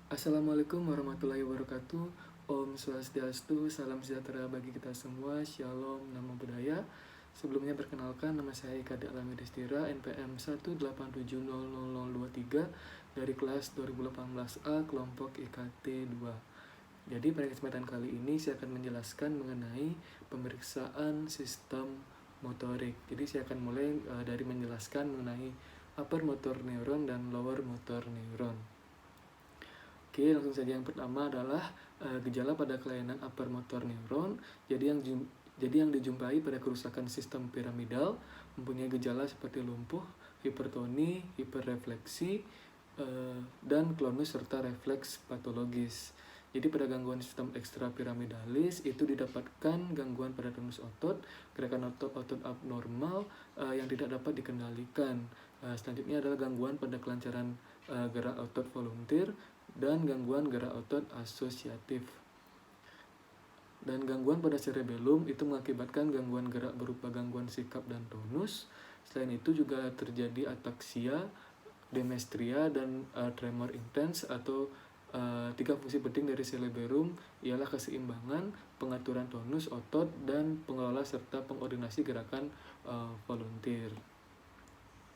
Assalamualaikum warahmatullahi wabarakatuh. Om Swastiastu, salam sejahtera bagi kita semua. Shalom, namo buddhaya. Sebelumnya perkenalkan, nama saya Eka Dahlan Yudhistira, NPM 1870023 dari kelas 2018A kelompok IKT 2. Jadi pada kesempatan kali ini saya akan menjelaskan mengenai pemeriksaan sistem motorik. Jadi saya akan mulai dari menjelaskan mengenai upper motor neuron dan lower motor neuron. Oke, langsung saja. Yang pertama adalah gejala pada kelainan upper motor neuron. Jadi yang dijumpai pada kerusakan sistem piramidal mempunyai gejala seperti lumpuh, hipertoni, hiperrefleksi, dan klonus serta refleks patologis. Jadi pada gangguan sistem ekstrapiramidalis itu didapatkan gangguan pada tonus otot, gerakan otot abnormal yang tidak dapat dikendalikan. Selanjutnya adalah gangguan pada kelancaran gerak otot volunteer dan gangguan gerak otot asosiatif. Dan gangguan pada cerebellum itu mengakibatkan gangguan gerak berupa gangguan sikap dan tonus. Selain itu juga terjadi ataksia, demestria, dan tremor intens atau tiga fungsi penting dari cerebellum ialah keseimbangan, pengaturan tonus otot, dan pengelola serta pengordinasi gerakan volunteer.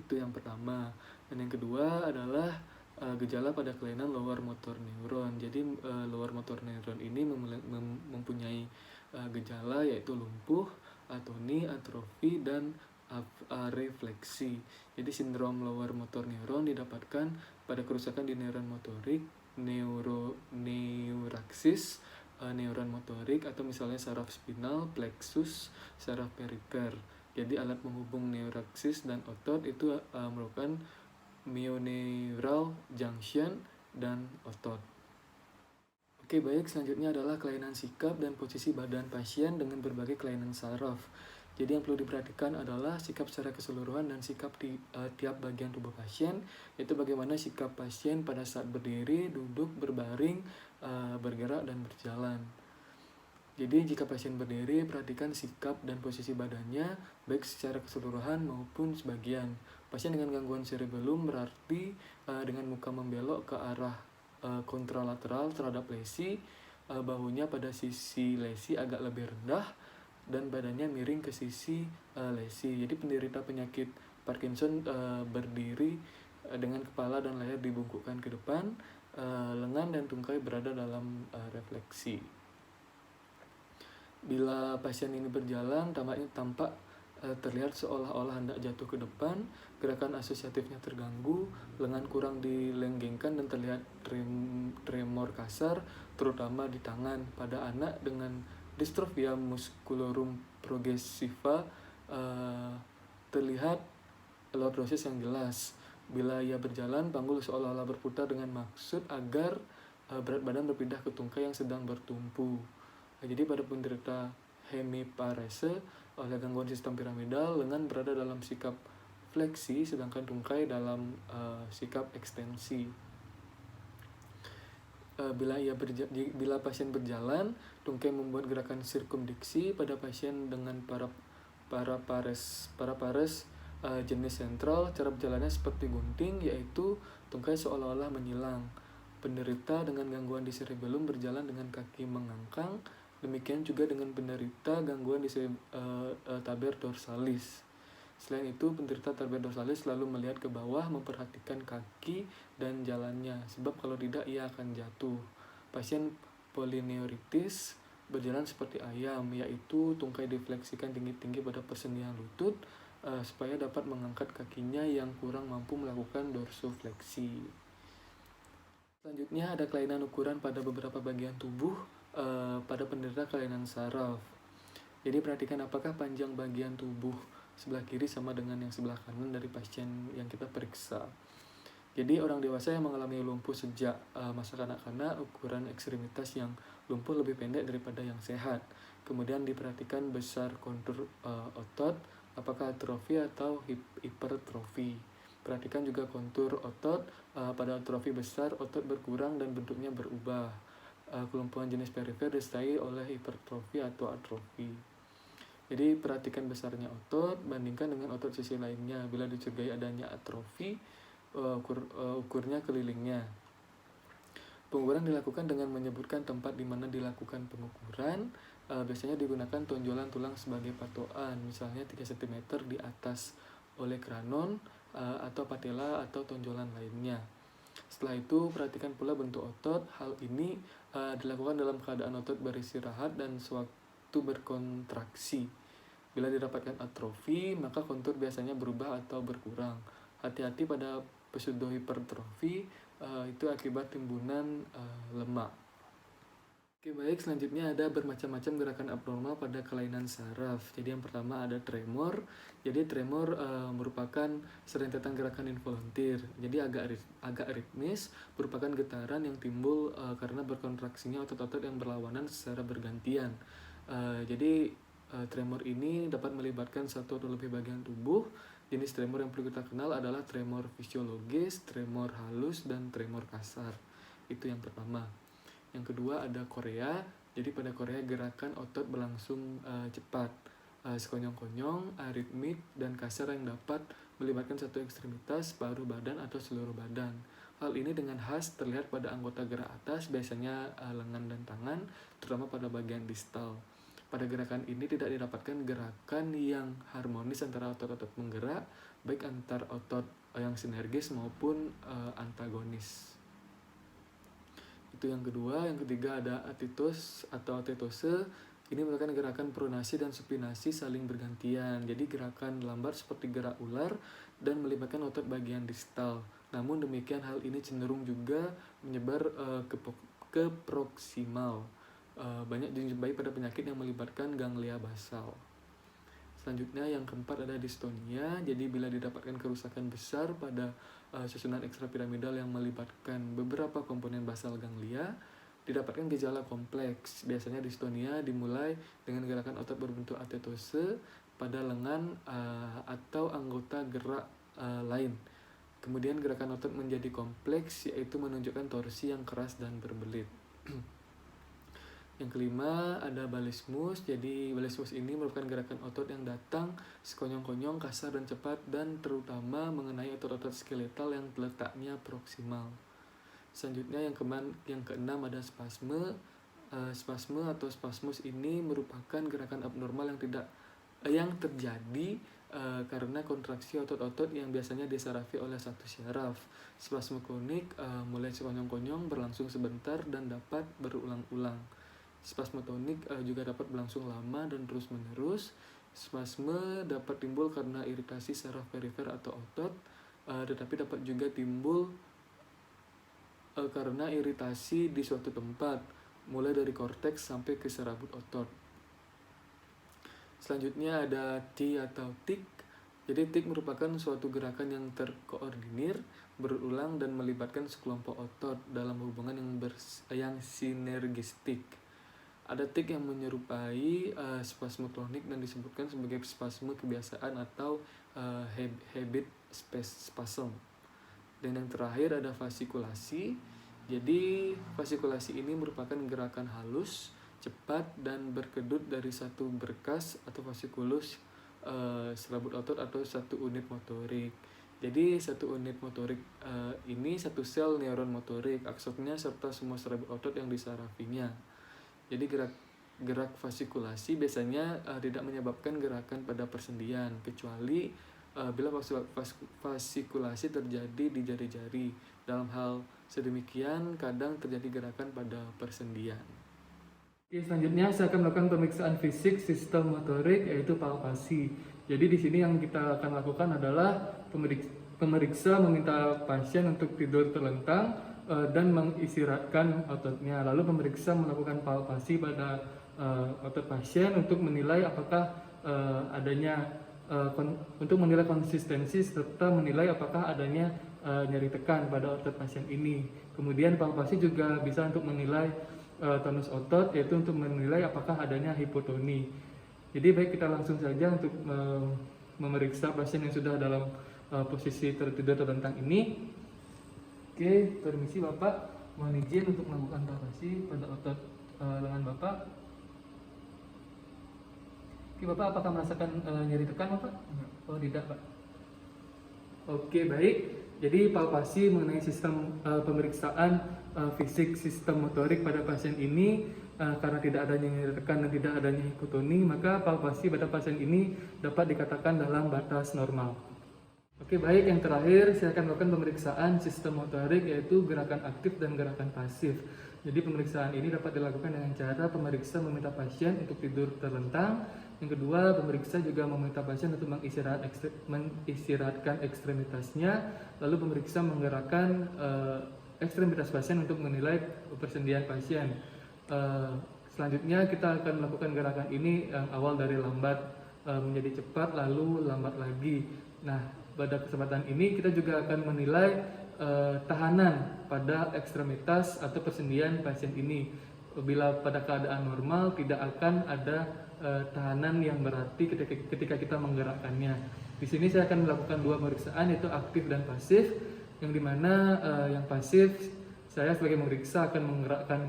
Itu yang pertama. Dan yang kedua adalah gejala pada kelainan lower motor neuron. Jadi lower motor neuron ini mempunyai gejala yaitu lumpuh, atoni, atrofi, dan refleksi. Jadi sindrom lower motor neuron didapatkan pada kerusakan di neuron motorik, neuraksis, neuron motorik, atau misalnya saraf spinal, plexus, saraf perifer. Jadi alat penghubung neuraksis dan otot itu merupakan mioneural junction dan otot. Oke, baik, selanjutnya adalah kelainan sikap dan posisi badan pasien dengan berbagai kelainan saraf. Jadi yang perlu diperhatikan adalah sikap secara keseluruhan dan sikap di tiap bagian tubuh pasien, yaitu bagaimana sikap pasien pada saat berdiri, duduk, berbaring, bergerak, dan berjalan. Jadi jika pasien berdiri, perhatikan sikap dan posisi badannya, baik secara keseluruhan maupun sebagian. Pasien dengan gangguan cerebellum berarti dengan muka membelok ke arah kontralateral terhadap lesi, bahunya pada sisi lesi agak lebih rendah, dan badannya miring ke sisi lesi. Jadi penderita penyakit Parkinson berdiri dengan kepala dan leher dibungkukkan ke depan, lengan dan tungkai berada dalam refleksi. Bila pasien ini berjalan, tampak terlihat seolah-olah hendak jatuh ke depan, gerakan asosiatifnya terganggu, lengan kurang dilenggengkan dan terlihat tremor kasar, terutama di tangan. Pada anak dengan distrofia musculorum progressiva terlihat lordosis yang jelas. Bila ia berjalan, panggul seolah-olah berputar dengan maksud agar berat badan berpindah ke tungkai yang sedang bertumpu. Jadi pada penderita hemiparese oleh gangguan sistem piramidal, lengan berada dalam sikap fleksi sedangkan tungkai dalam sikap ekstensi. Bila pasien berjalan, tungkai membuat gerakan sirkumdiksi. Pada pasien dengan parapares jenis sentral, cara berjalannya seperti gunting, yaitu tungkai seolah-olah menyilang. Penderita dengan gangguan di cerebellum berjalan dengan kaki mengangkang. Demikian juga dengan penderita gangguan di taber dorsalis. Selain itu, penderita taber dorsalis selalu melihat ke bawah, memperhatikan kaki dan jalannya, sebab kalau tidak ia akan jatuh. Pasien polineuritis berjalan seperti ayam, yaitu tungkai difleksikan tinggi-tinggi pada persendian lutut supaya dapat mengangkat kakinya yang kurang mampu melakukan dorsofleksi. Selanjutnya ada kelainan ukuran pada beberapa bagian tubuh pada penderita kelainan saraf. Jadi perhatikan apakah panjang bagian tubuh sebelah kiri sama dengan yang sebelah kanan dari pasien yang kita periksa. Jadi orang dewasa yang mengalami lumpuh sejak masa kanak-kanak, ukuran ekstremitas yang lumpuh lebih pendek daripada yang sehat. Kemudian diperhatikan besar kontur otot, apakah atrofi atau hipertrofi. Perhatikan juga kontur otot, pada atrofi besar otot berkurang dan bentuknya berubah. Kelumpuhan jenis perifer disertai oleh hipertrofi atau atrofi. Jadi perhatikan besarnya otot, bandingkan dengan otot sisi lainnya. Bila dicurigai adanya atrofi, ukurnya kelilingnya. Pengukuran dilakukan dengan menyebutkan tempat di mana dilakukan pengukuran. Biasanya digunakan tonjolan tulang sebagai patokan, misalnya 3 cm di atas oleh kranon atau patella atau tonjolan lainnya. Setelah itu, perhatikan pula bentuk otot. Hal ini dilakukan dalam keadaan otot beristirahat dan sewaktu berkontraksi. Bila didapatkan atrofi, maka kontur biasanya berubah atau berkurang. Hati-hati pada pseudohipertrofi, itu akibat timbunan lemak. Oke, baik, selanjutnya ada bermacam-macam gerakan abnormal pada kelainan saraf. Jadi yang pertama ada tremor. Jadi tremor merupakan serentetan gerakan involunteer. Jadi agak ritmis, merupakan getaran yang timbul karena berkontraksinya otot-otot yang berlawanan secara bergantian. Jadi tremor ini dapat melibatkan satu atau lebih bagian tubuh. Jenis tremor yang perlu kita kenal adalah tremor fisiologis, tremor halus, dan tremor kasar. Itu yang pertama. Yang kedua ada Korea. Jadi pada Korea gerakan otot berlangsung cepat, sekonyong-konyong, aritmik, dan kasar yang dapat melibatkan satu ekstremitas, paruh badan, atau seluruh badan. Hal ini dengan khas terlihat pada anggota gerak atas, biasanya lengan dan tangan, terutama pada bagian distal. Pada gerakan ini tidak didapatkan gerakan yang harmonis antara otot-otot menggerak, baik antar otot yang sinergis maupun antagonis. Itu yang kedua. Yang ketiga ada atitos atau atetose. Ini merupakan gerakan pronasi dan supinasi saling bergantian. Jadi gerakan lambat seperti gerak ular dan melibatkan otot bagian distal. Namun demikian hal ini cenderung juga menyebar ke proksimal. Banyak dijumpai pada penyakit yang melibatkan ganglia basal. Selanjutnya yang keempat ada distonia. Jadi bila didapatkan kerusakan besar pada susunan ekstrapiramidal yang melibatkan beberapa komponen basal ganglia, didapatkan gejala kompleks. Biasanya distonia dimulai dengan gerakan otot berbentuk atetose pada lengan atau anggota gerak lain. Kemudian gerakan otot menjadi kompleks, yaitu menunjukkan torsi yang keras dan berbelit. Yang kelima ada balismus. Jadi balismus ini merupakan gerakan otot yang datang sekonyong-konyong, kasar dan cepat, dan terutama mengenai otot-otot skeletal yang letaknya proksimal. Selanjutnya yang keenam ada spasme. Spasme atau spasmus ini merupakan gerakan abnormal yang terjadi karena kontraksi otot-otot yang biasanya disarafi oleh satu syaraf. Spasme kronik mulai sekonyong-konyong, berlangsung sebentar, dan dapat berulang-ulang. Spasme tonik juga dapat berlangsung lama dan terus-menerus. Spasme dapat timbul karena iritasi saraf perifer atau otot, tetapi dapat juga timbul karena iritasi di suatu tempat, mulai dari korteks sampai ke serabut otot. Selanjutnya ada T atau tik. Jadi tik merupakan suatu gerakan yang terkoordinir, berulang, dan melibatkan sekelompok otot dalam hubungan yang sinergistik. Ada tik yang menyerupai spasme kronik dan disebutkan sebagai spasme kebiasaan atau habit spasm. Dan yang terakhir ada fasikulasi. Jadi fasikulasi ini merupakan gerakan halus, cepat, dan berkedut dari satu berkas atau fasikulus serabut otot atau satu unit motorik. Jadi satu unit motorik ini satu sel neuron motorik, aksonnya, serta semua serabut otot yang disarafinya. Jadi gerak fasikulasi biasanya tidak menyebabkan gerakan pada persendian, kecuali bila fasikulasi terjadi di jari-jari. Dalam hal sedemikian, kadang terjadi gerakan pada persendian. Oke, selanjutnya saya akan melakukan pemeriksaan fisik sistem motorik, yaitu palpasi. Jadi di sini yang kita akan lakukan adalah pemeriksa meminta pasien untuk tidur terlentang dan mengistirahatkan ototnya. Lalu pemeriksa melakukan palpasi pada otot pasien untuk menilai apakah untuk menilai konsistensi serta menilai apakah adanya nyeri tekan pada otot pasien ini. Kemudian palpasi juga bisa untuk menilai tonus otot, yaitu untuk menilai apakah adanya hipotoni. Jadi baik, kita langsung saja untuk memeriksa pasien yang sudah dalam posisi tertidur terlentang ini. Oke, permisi Bapak, mohon izin untuk melakukan palpasi pada otot lengan Bapak. Oke, Bapak apakah merasakan nyeri tekan Bapak? Oh tidak Pak. Oke, baik. Jadi palpasi mengenai sistem pemeriksaan fisik sistem motorik pada pasien ini, karena tidak adanya nyeri rekan dan tidak adanya hipotoni, maka palpasi pada pasien ini dapat dikatakan dalam batas normal. Oke, baik, yang terakhir saya akan melakukan pemeriksaan sistem motorik, yaitu gerakan aktif dan gerakan pasif. Jadi pemeriksaan ini dapat dilakukan dengan cara pemeriksa meminta pasien untuk tidur terlentang. Yang kedua, pemeriksa juga meminta pasien untuk mengistirahatkan ekstremitasnya. Lalu pemeriksa menggerakkan ekstremitas pasien untuk menilai persendian pasien. Selanjutnya kita akan melakukan gerakan ini yang awal dari lambat menjadi cepat, lalu lambat lagi. Nah, pada kesempatan ini kita juga akan menilai tahanan pada ekstremitas atau persendian pasien ini. Bila pada keadaan normal tidak akan ada tahanan yang berarti ketika kita menggerakkannya. Di sini saya akan melakukan dua pemeriksaan, yaitu aktif dan pasif. Yang dimana yang pasif saya sebagai pemeriksa akan menggerakkan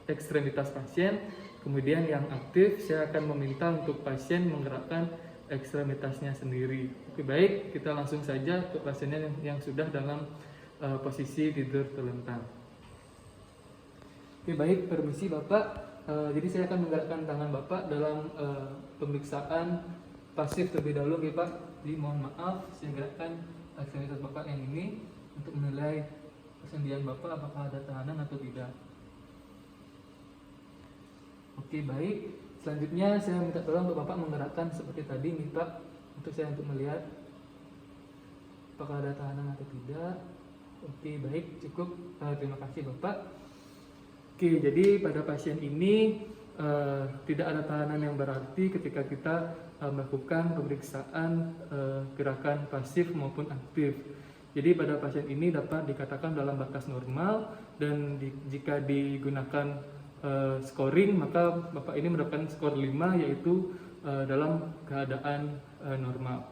ekstremitas pasien. Kemudian yang aktif saya akan meminta untuk pasien menggerakkan ekstremitasnya sendiri. Oke, baik, kita langsung saja ke pasiennya yang sudah dalam posisi tidur terlentang. Oke, baik, permisi Bapak. Jadi saya akan menggerakkan tangan Bapak dalam pemeriksaan pasif terlebih dahulu, ya Pak. Jadi mohon maaf, saya gerakkan ekstremitas Bapak yang ini untuk menilai persendian Bapak apakah ada tahanan atau tidak. Oke, baik. Selanjutnya saya minta tolong untuk Bapak menggerakkan seperti tadi nih Pak, untuk saya untuk melihat apakah ada tahanan atau tidak. Oke, baik, cukup. Terima kasih Bapak. Oke, jadi pada pasien ini tidak ada tahanan yang berarti ketika kita melakukan pemeriksaan gerakan pasif maupun aktif. Jadi pada pasien ini dapat dikatakan dalam batas normal, dan jika digunakan scoring, maka Bapak ini mendapatkan skor 5, yaitu dalam keadaan normal.